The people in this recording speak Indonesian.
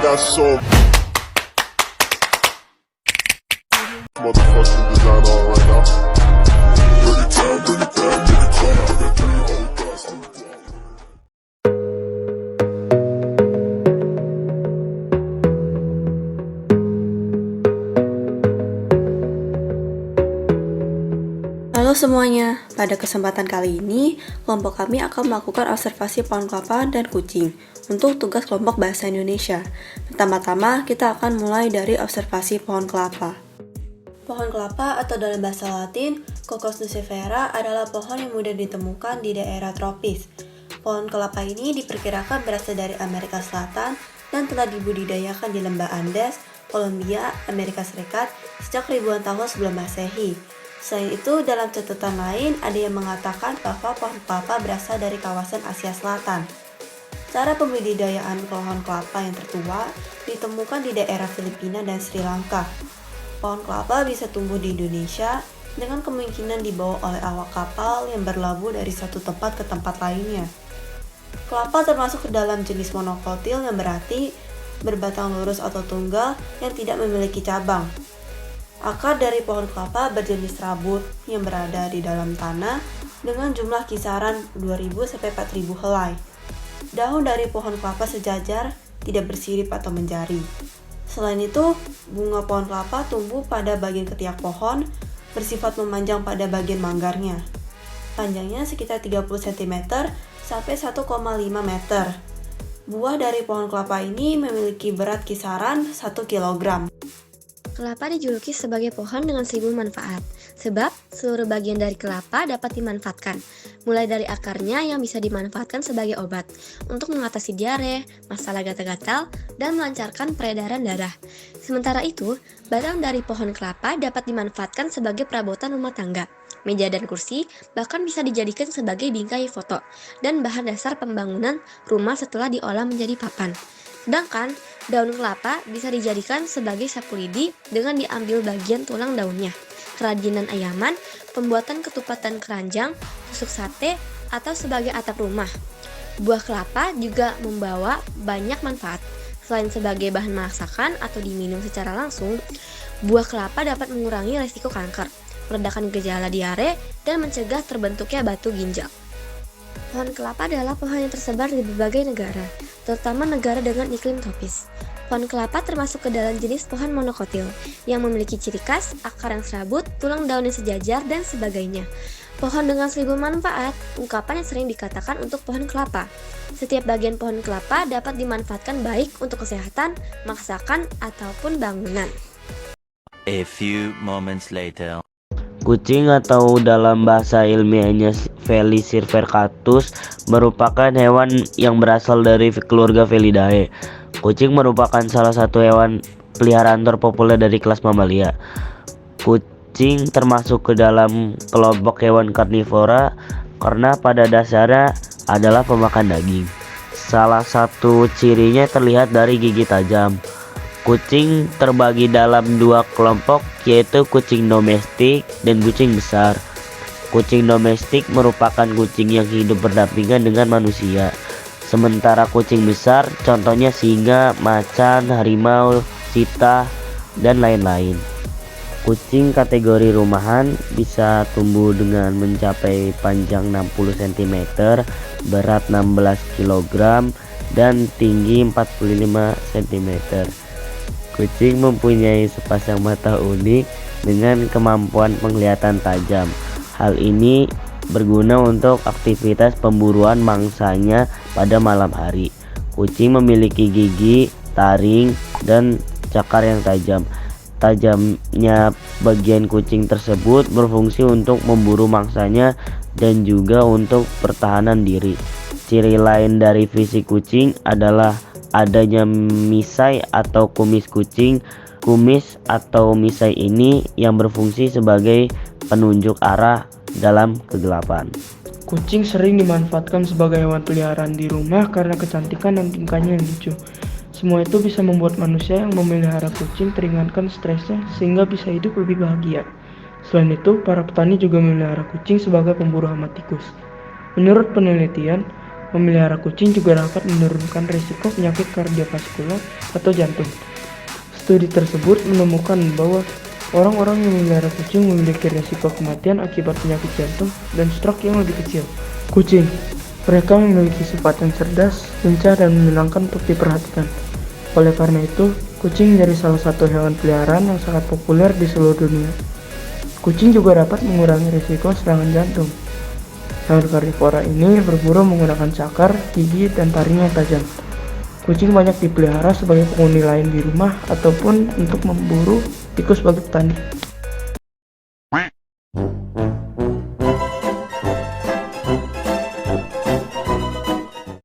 got so motherfucking design on right now. Bring it down, bring it down, bring it down. I got 3 old guys. Halo semuanya, pada kesempatan kali ini, kelompok kami akan melakukan observasi pohon kelapa dan kucing untuk tugas kelompok bahasa Indonesia. Pertama-tama, kita akan mulai dari observasi pohon kelapa. Pohon kelapa atau dalam bahasa Latin, Cocos nucifera adalah pohon yang mudah ditemukan di daerah tropis. Pohon kelapa ini diperkirakan berasal dari Amerika Selatan dan telah dibudidayakan di lembah Andes, Kolombia, Amerika Serikat sejak ribuan tahun sebelum Masehi. Selain itu, dalam catatan lain, ada yang mengatakan bahwa pohon kelapa berasal dari kawasan Asia Selatan. Cara pembudidayaan pohon kelapa yang tertua ditemukan di daerah Filipina dan Sri Lanka. Pohon kelapa bisa tumbuh di Indonesia dengan kemungkinan dibawa oleh awak kapal yang berlabuh dari satu tempat ke tempat lainnya. Kelapa termasuk ke dalam jenis monokotil yang berarti berbatang lurus atau tunggal yang tidak memiliki cabang. Akar dari pohon kelapa berjenis rabut yang berada di dalam tanah dengan jumlah kisaran 2.000-4.000 helai. Daun dari pohon kelapa sejajar, tidak bersirip atau menjari. Selain itu, bunga pohon kelapa tumbuh pada bagian ketiak pohon, bersifat memanjang pada bagian manggarnya. Panjangnya sekitar 30 cm sampai 1,5 meter. Buah dari pohon kelapa ini memiliki berat kisaran 1 kg. Kelapa dijuluki sebagai pohon dengan 1000 manfaat, sebab seluruh bagian dari kelapa dapat dimanfaatkan, mulai dari akarnya yang bisa dimanfaatkan sebagai obat, untuk mengatasi diare, masalah gatal-gatal, dan melancarkan peredaran darah. Sementara itu, batang dari pohon kelapa dapat dimanfaatkan sebagai perabotan rumah tangga, meja dan kursi, bahkan bisa dijadikan sebagai bingkai foto, dan bahan dasar pembangunan rumah setelah diolah menjadi papan. Sedangkan daun kelapa bisa dijadikan sebagai sapu lidi dengan diambil bagian tulang daunnya, kerajinan ayaman, pembuatan ketupat dan keranjang, tusuk sate, atau sebagai atap rumah. Buah kelapa juga membawa banyak manfaat. Selain sebagai bahan masakan atau diminum secara langsung, buah kelapa dapat mengurangi risiko kanker, meredakan gejala diare, dan mencegah terbentuknya batu ginjal. Pohon kelapa adalah pohon yang tersebar di berbagai negara, terutama negara dengan iklim tropis. Pohon kelapa termasuk ke dalam jenis pohon monokotil, yang memiliki ciri khas, akar yang serabut, tulang daun yang sejajar, dan sebagainya. Pohon dengan 1000 manfaat, ungkapan yang sering dikatakan untuk pohon kelapa. Setiap bagian pohon kelapa dapat dimanfaatkan baik untuk kesehatan, masakan, ataupun bangunan. A few moments later. Kucing atau dalam bahasa ilmiahnya Felis silvercatus merupakan hewan yang berasal dari keluarga Felidae. Kucing merupakan salah satu hewan peliharaan terpopuler dari kelas mamalia. Kucing termasuk ke dalam kelompok hewan karnivora karena pada dasarnya adalah pemakan daging. Salah satu cirinya terlihat dari gigi tajam. Kucing terbagi dalam 2 kelompok, yaitu kucing domestik dan kucing besar. Kucing domestik merupakan kucing yang hidup berdampingan dengan manusia. Sementara kucing besar contohnya singa, macan, harimau, cheetah, dan lain-lain. Kucing kategori rumahan bisa tumbuh dengan mencapai panjang 60 cm, berat 16 kg, dan tinggi 45 cm. Kucing mempunyai sepasang mata unik dengan kemampuan penglihatan tajam. Hal ini berguna untuk aktivitas pemburuan mangsanya pada malam hari. Kucing memiliki gigi, taring, dan cakar yang tajam. Tajamnya bagian kucing tersebut berfungsi untuk memburu mangsanya dan juga untuk pertahanan diri. Ciri lain dari fisik kucing adalah adanya misai atau kumis kucing. Kumis atau misai ini yang berfungsi sebagai penunjuk arah dalam kegelapan. Kucing sering dimanfaatkan sebagai hewan peliharaan di rumah karena kecantikan dan tingkahnya yang lucu. Semua itu bisa membuat manusia yang memelihara kucing teringankan stresnya sehingga bisa hidup lebih bahagia. Selain itu, para petani juga memelihara kucing sebagai pemburu hama tikus. Menurut penelitian, Memelihara kucing juga dapat menurunkan risiko penyakit kardiovaskular atau jantung. Studi tersebut menemukan bahwa orang-orang yang memelihara kucing memiliki risiko kematian akibat penyakit jantung dan stroke yang lebih kecil. Kucing, mereka memiliki sifat yang cerdas, lincah, dan menyenangkan untuk diperhatikan. Oleh karena itu, kucing menjadi salah satu hewan peliharaan yang sangat populer di seluruh dunia. Kucing juga dapat mengurangi risiko serangan jantung. Hewan karnivora ini berburu menggunakan cakar, gigi, dan taring yang tajam. Kucing banyak dipelihara sebagai penghuni lain di rumah ataupun untuk memburu tikus bagi petani.